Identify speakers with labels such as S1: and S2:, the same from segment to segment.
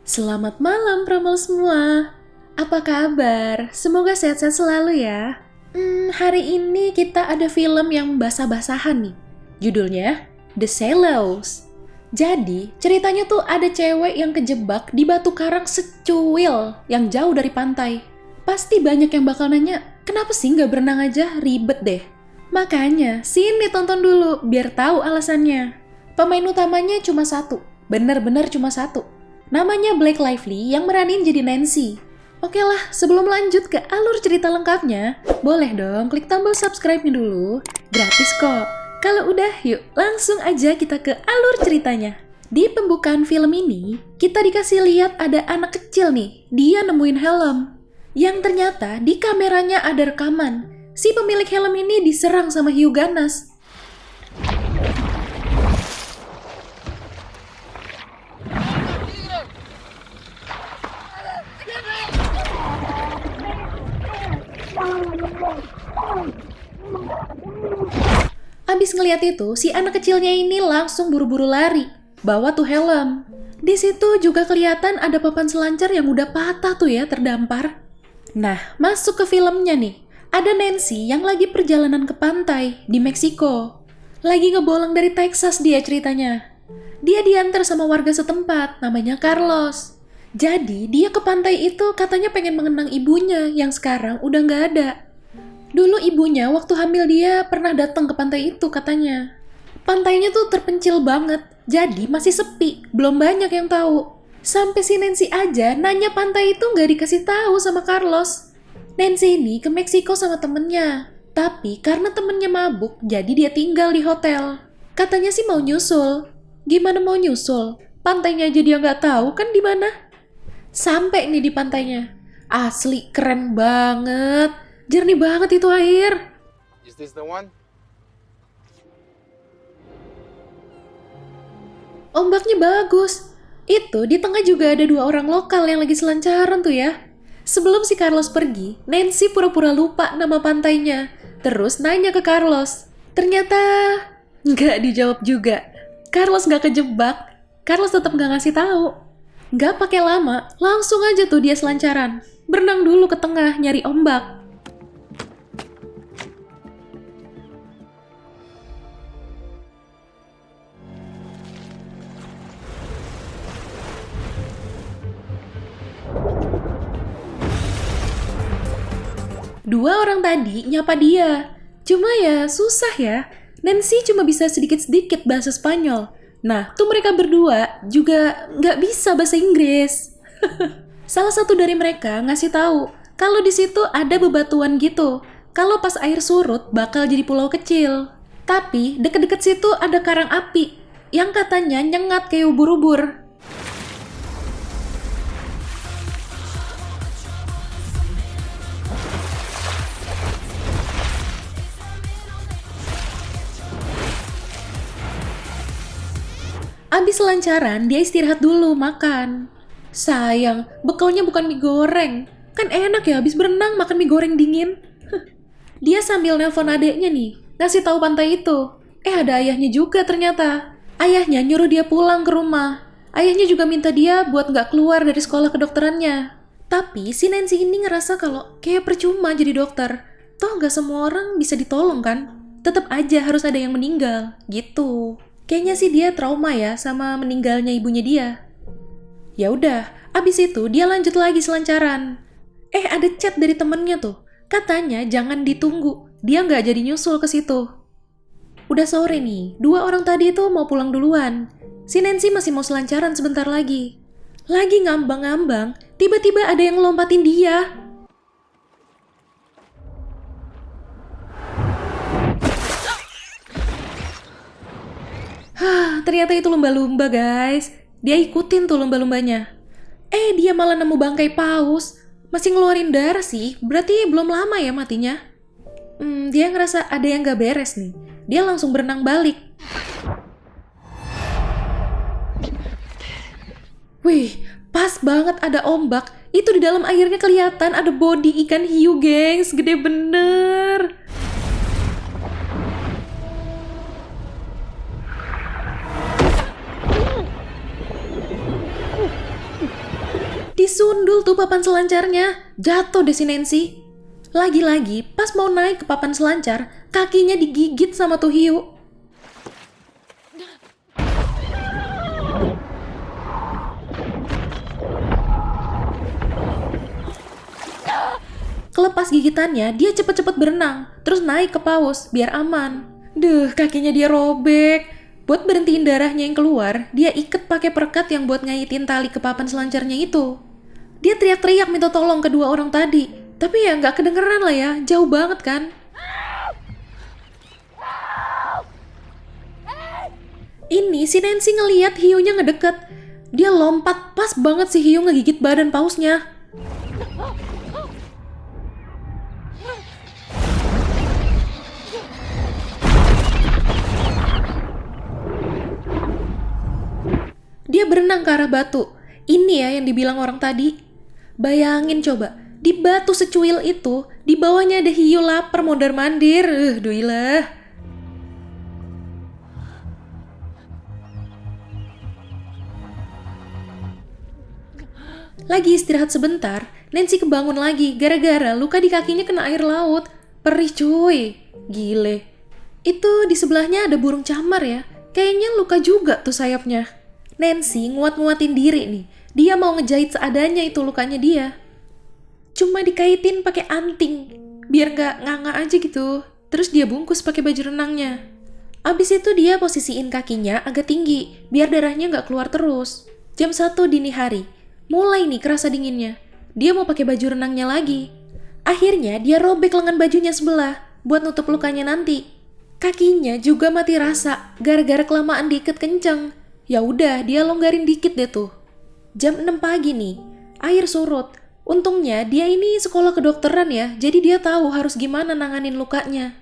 S1: Selamat malam Pramol semua. Apa kabar? Semoga sehat-sehat selalu ya. Hari ini kita ada film yang basah-basahan nih. Judulnya The Shallows. Jadi, ceritanya tuh ada cewek yang kejebak di batu karang secuil yang jauh dari pantai. Pasti banyak yang bakal nanya, kenapa sih nggak berenang aja? Ribet deh. Makanya, sini tonton dulu biar tahu alasannya. Pemain utamanya cuma satu, bener-bener cuma satu. Namanya Blake Lively yang meranin jadi Nancy. Oke lah, sebelum lanjut ke alur cerita lengkapnya, boleh dong klik tombol subscribe-nya dulu. Gratis kok. Kalau udah, yuk langsung aja kita ke alur ceritanya. Di pembukaan film ini, kita dikasih lihat ada anak kecil nih, dia nemuin helm. Yang ternyata di kameranya ada rekaman. Si pemilik helm ini diserang sama hiu ganas. Abis ngeliat itu, si anak kecilnya ini langsung buru-buru lari, bawa tuh helm. Di situ juga kelihatan ada papan selancar yang udah patah tuh ya, terdampar. Nah, masuk ke filmnya nih. Ada Nancy yang lagi perjalanan ke pantai di Meksiko. Lagi ngebolang dari Texas dia ceritanya. Dia diantar sama warga setempat, namanya Carlos. Jadi, dia ke pantai itu katanya pengen mengenang ibunya yang sekarang udah nggak ada. Dulu ibunya waktu hamil dia pernah datang ke pantai itu katanya. Pantainya tuh terpencil banget, jadi masih sepi, belum banyak yang tahu. Sampai si Nancy aja nanya pantai itu nggak dikasih tahu sama Carlos. Nancy ini ke Meksiko sama temennya, tapi karena temennya mabuk, jadi dia tinggal di hotel. Katanya sih mau nyusul. Gimana mau nyusul? Pantainya aja dia nggak tahu kan di mana. Sampai nih di pantainya. Asli keren banget. Jernih banget itu air.
S2: Is this the one?
S1: Ombaknya bagus. Itu di tengah juga ada dua orang lokal yang lagi selancaran tuh ya. Sebelum si Carlos pergi, Nancy pura-pura lupa nama pantainya. Terus nanya ke Carlos. Ternyata nggak dijawab juga. Carlos nggak kejebak. Carlos tetap nggak ngasih tahu. Nggak pakai lama, langsung aja tuh dia selancaran. Berenang dulu ke tengah nyari ombak. Dua orang tadi nyapa dia. Cuma ya susah ya. Nancy cuma bisa sedikit-sedikit bahasa Spanyol. Nah, tuh mereka berdua juga nggak bisa bahasa Inggris. Salah satu dari mereka ngasih tahu kalau di situ ada bebatuan gitu. Kalau pas air surut bakal jadi pulau kecil. Tapi deket-deket situ ada karang api yang katanya nyengat kayak ubur-ubur. Abis lancaran, dia istirahat dulu, makan. Sayang, bekalnya bukan mie goreng. Kan enak ya, abis berenang makan mie goreng dingin. Dia sambil nelpon adeknya nih, ngasih tahu pantai itu. Ada ayahnya juga ternyata. Ayahnya nyuruh dia pulang ke rumah. Ayahnya juga minta dia buat nggak keluar dari sekolah kedokterannya. Tapi si Nancy ini ngerasa kalau kayak percuma jadi dokter. Toh nggak semua orang bisa ditolong kan? Tetap aja harus ada yang meninggal, gitu. Kayaknya sih dia trauma ya sama meninggalnya ibunya dia. Ya udah, abis itu dia lanjut lagi selancaran. Ada chat dari temennya tuh. Katanya jangan ditunggu, dia nggak jadi nyusul ke situ. Udah sore nih, dua orang tadi itu mau pulang duluan. Si Nancy masih mau selancaran sebentar lagi. Lagi ngambang-ngambang, tiba-tiba ada yang lompatin dia. Ternyata itu lumba-lumba guys. Dia ikutin tuh lumba-lumbanya. Dia malah nemu bangkai paus. Masih ngeluarin darah sih. Berarti belum lama ya matinya. Dia ngerasa ada yang gak beres nih. Dia langsung berenang balik. Wih, pas banget ada ombak. Itu di dalam airnya kelihatan ada body ikan hiu gengs. Gede bener. Disundul tuh papan selancarnya. Jatuh deh si Nancy. Lagi-lagi pas mau naik ke papan selancar, kakinya digigit sama tuh hiu. Kelepas gigitannya, dia cepet-cepet berenang, terus naik ke paus biar aman. Duh, kakinya dia robek. Buat berhentiin darahnya yang keluar, dia iket pakai perekat yang buat ngaitin tali ke papan selancarnya itu. Dia teriak-teriak minta tolong kedua orang tadi, tapi ya nggak kedengeran lah ya, jauh banget kan. Ini si Nancy ngeliat hiunya ngedeket. Dia lompat pas banget si hiu ngegigit badan pausnya. Dia berenang ke arah batu. Ini ya yang dibilang orang tadi. Bayangin coba, di batu secuil itu, di bawahnya ada hiu lapar mondar-mandir. Duilah. Lagi istirahat sebentar, Nancy kebangun lagi gara-gara luka di kakinya kena air laut. Perih cuy. Gile. Itu di sebelahnya ada burung camar ya. Kayaknya luka juga tuh sayapnya. Nancy nguat-nguatin diri nih. Dia mau ngejahit seadanya itu lukanya dia. Cuma dikaitin pakai anting, biar nggak nganga aja gitu. Terus dia bungkus pakai baju renangnya. Abis itu dia posisiin kakinya agak tinggi, biar darahnya nggak keluar terus. Jam 1 dini hari, mulai nih kerasa dinginnya. Dia mau pakai baju renangnya lagi. Akhirnya dia robek lengan bajunya sebelah, buat nutup lukanya nanti. Kakinya juga mati rasa, gara-gara kelamaan diikat kenceng. Ya udah, dia longgarin dikit deh tuh. Jam 6 pagi nih, air surut. Untungnya dia ini sekolah kedokteran ya, jadi dia tahu harus gimana nanganin lukanya.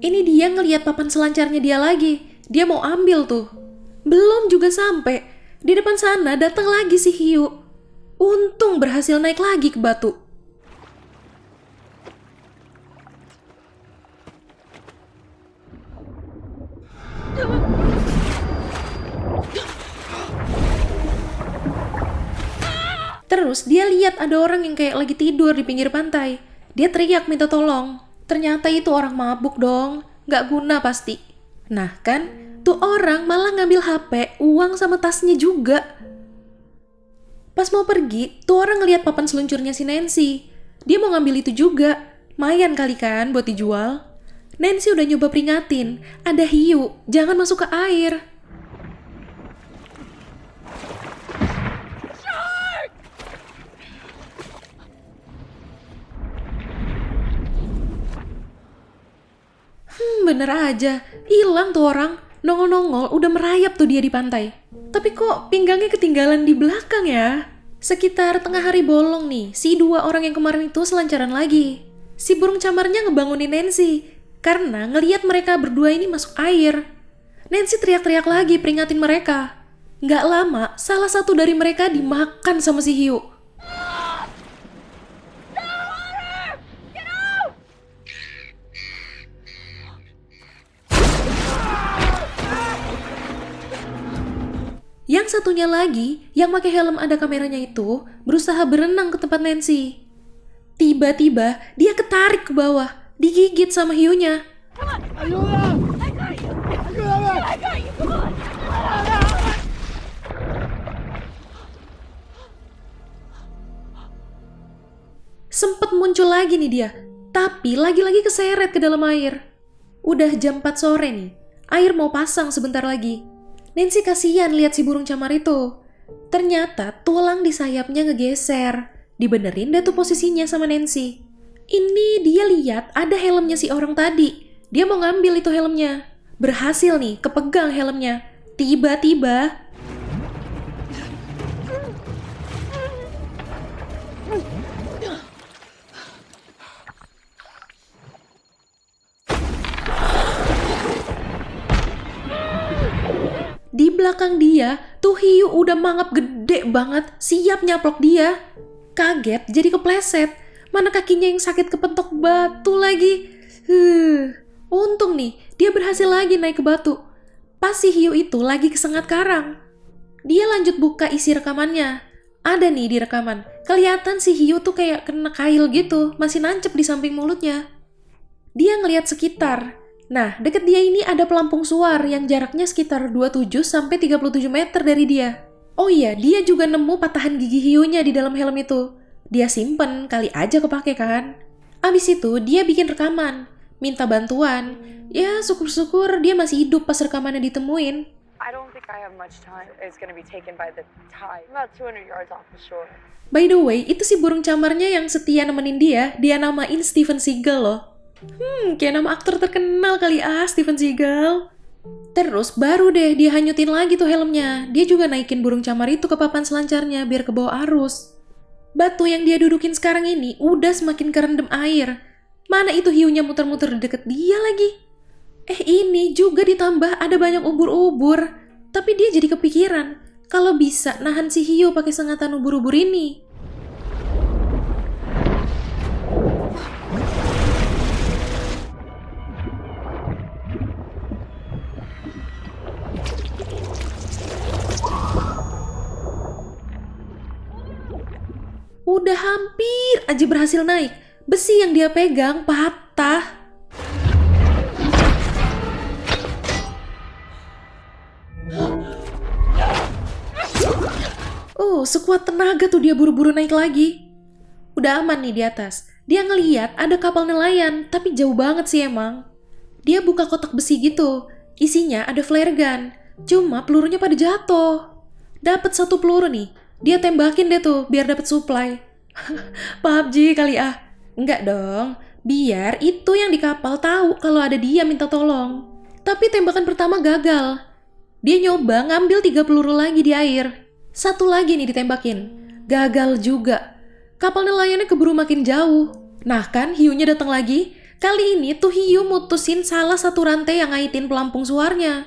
S1: Ini dia ngelihat papan selancarnya dia lagi. Dia mau ambil tuh. Belum juga sampai. Di depan sana datang lagi si hiu. Untung berhasil naik lagi ke batu. Terus dia lihat ada orang yang kayak lagi tidur di pinggir pantai. Dia teriak minta tolong. Ternyata itu orang mabuk dong. Gak guna pasti. Nah kan, tuh orang malah ngambil HP, uang sama tasnya juga. Pas mau pergi, tuh orang ngeliat papan seluncurnya si Nancy. Dia mau ngambil itu juga. Mayan kali kan buat dijual. Nancy udah nyoba peringatin, ada hiu, jangan masuk ke air. Bener aja, hilang tuh orang. Nongol-nongol udah merayap tuh dia di pantai. Tapi kok pinggangnya ketinggalan di belakang ya? Sekitar tengah hari bolong nih, si dua orang yang kemarin itu selancaran lagi. Si burung camarnya ngebangunin Nancy, karena ngeliat mereka berdua ini masuk air. Nancy teriak-teriak lagi peringatin mereka. Nggak lama, salah satu dari mereka dimakan sama si hiu. Yang satunya lagi, yang pakai helm ada kameranya itu, berusaha berenang ke tempat Nancy. Tiba-tiba, dia ketarik ke bawah, digigit sama hiunya. Sempet muncul lagi nih dia, tapi lagi-lagi keseret ke dalam air. Udah jam 4 sore nih, air mau pasang sebentar lagi. Nancy kasihan lihat si burung camar itu. Ternyata tulang di sayapnya ngegeser. Dibenerin deh tuh posisinya sama Nancy. Ini dia lihat ada helmnya si orang tadi. Dia mau ngambil itu helmnya. Berhasil nih, kepegang helmnya. Tiba-tiba di belakang dia, tuh hiu udah mangap gede banget, siap nyaplok dia. Kaget, jadi kepleset. Mana kakinya yang sakit kepentok batu lagi. Untung nih, dia berhasil lagi naik ke batu. Pas si hiu itu lagi kesengat karang. Dia lanjut buka isi rekamannya. Ada nih di rekaman, kelihatan si Hiyu tuh kayak kena kail gitu, masih nancep di samping mulutnya. Dia ngelihat sekitar. Nah, deket dia ini ada pelampung suar yang jaraknya sekitar 27-37 meter dari dia. Oh iya, dia juga nemu patahan gigi hiunya di dalam helm itu. Dia simpen, kali aja kepake kan. Abis itu, dia bikin rekaman, minta bantuan. Ya, syukur-syukur dia masih hidup pas rekamannya ditemuin.
S2: I don't think I have much time. It's going to be taken by the tide. About 200 yards off the shore.
S1: By the way, itu si burung camarnya yang setia nemenin dia namain Steven Seagal loh. Kayak nama aktor terkenal kali Steven Seagal. Terus baru deh dia hanyutin lagi tuh helmnya. Dia juga naikin burung camar itu ke papan selancarnya biar ke bawah arus. Batu yang dia dudukin sekarang ini udah semakin kerendam air. Mana itu hiunya muter-muter di deket dia lagi. Ini juga ditambah ada banyak ubur-ubur. Tapi dia jadi kepikiran kalau bisa nahan si hiu pakai sengatan ubur-ubur ini. Udah hampir aja berhasil naik. Besi yang dia pegang patah. Sekuat tenaga tuh dia buru-buru naik lagi. Udah aman nih di atas. Dia ngeliat ada kapal nelayan, tapi jauh banget sih emang. Dia buka kotak besi gitu. Isinya ada flare gun. Cuma pelurunya pada jatuh. Dapat 1 peluru nih. Dia tembakin deh tuh biar dapat supply. PUBG kali Enggak dong. Biar itu yang di kapal tahu kalau ada dia minta tolong. Tapi tembakan pertama gagal. Dia nyoba ngambil 3 peluru lagi di air. 1 lagi nih ditembakin. Gagal juga. Kapal nelayannya keburu makin jauh. Nah kan hiunya datang lagi. Kali ini tuh hiu mutusin salah satu rantai yang ngaitin pelampung suarnya.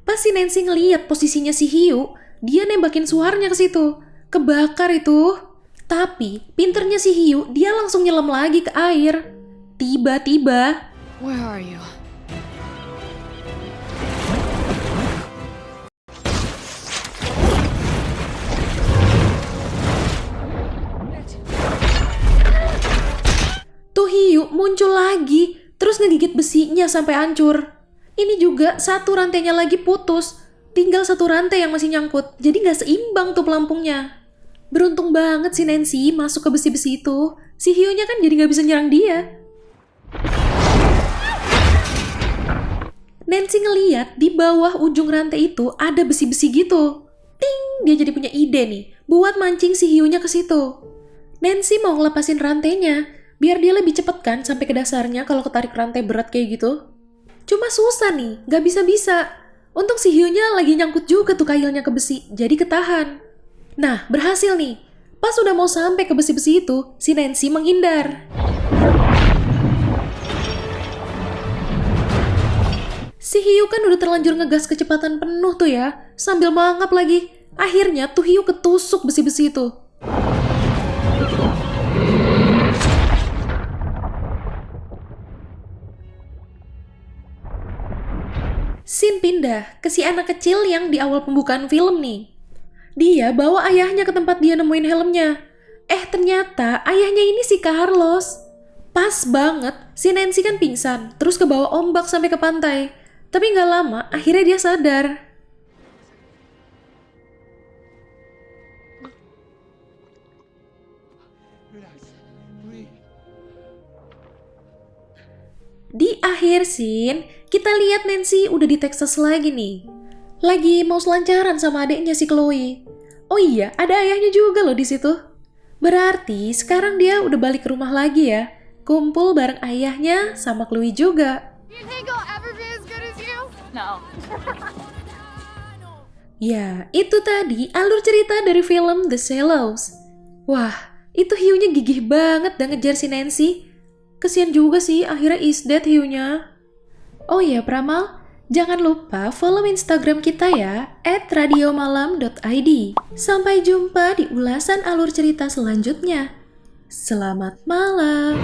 S1: Pas si Nancy ngeliat posisinya si hiu, dia nembakin suarnya ke situ. Kebakar itu. Tapi pinternya si hiu, dia langsung nyelam lagi ke air. Tiba-tiba,
S2: Where are you?
S1: tuh hiu muncul lagi, terus ngegigit besinya sampai hancur. Ini juga 1 rantainya lagi putus. Tinggal 1 rantai yang masih nyangkut, jadi gak seimbang tuh pelampungnya. Beruntung banget si Nancy masuk ke besi-besi itu. Si hiunya kan jadi gak bisa nyerang dia. Nancy ngeliat di bawah ujung rantai itu ada besi-besi gitu. Ting, dia jadi punya ide nih buat mancing si hiunya ke situ. Nancy mau ngelepasin rantainya biar dia lebih cepet kan sampai ke dasarnya kalau ketarik rantai berat kayak gitu. Cuma susah nih, gak bisa-bisa. Untung si hiunya lagi nyangkut juga tuh kailnya ke besi, jadi ketahan. Nah, berhasil nih. Pas udah mau sampai ke besi-besi itu, si Nancy menghindar. Si hiu kan udah terlanjur ngegas kecepatan penuh tuh ya, sambil mangap lagi. Akhirnya tuh hiu ketusuk besi-besi itu. Scene pindah ke si anak kecil yang di awal pembukaan film nih. Dia bawa ayahnya ke tempat dia nemuin helmnya. Ternyata ayahnya ini si Carlos. Pas banget, si Nancy kan pingsan, terus kebawa ombak sampai ke pantai. Tapi nggak lama, akhirnya dia sadar. Di akhir scene, kita lihat Nancy udah di Texas lagi nih. Lagi mau selancaran sama adiknya si Chloe. Oh iya, ada ayahnya juga loh di situ. Berarti sekarang dia udah balik ke rumah lagi ya. Kumpul bareng ayahnya sama Chloe juga.
S2: You think I'll ever be as good as you? No.
S1: Ya, itu tadi alur cerita dari film The Shallows. Wah, itu hiunya gigih banget dan ngejar si Nancy. Kesian juga sih akhirnya is dead hiunya. Oh iya Pramal, jangan lupa follow Instagram kita ya @radiomalam.id. Sampai jumpa di ulasan alur cerita selanjutnya. Selamat malam.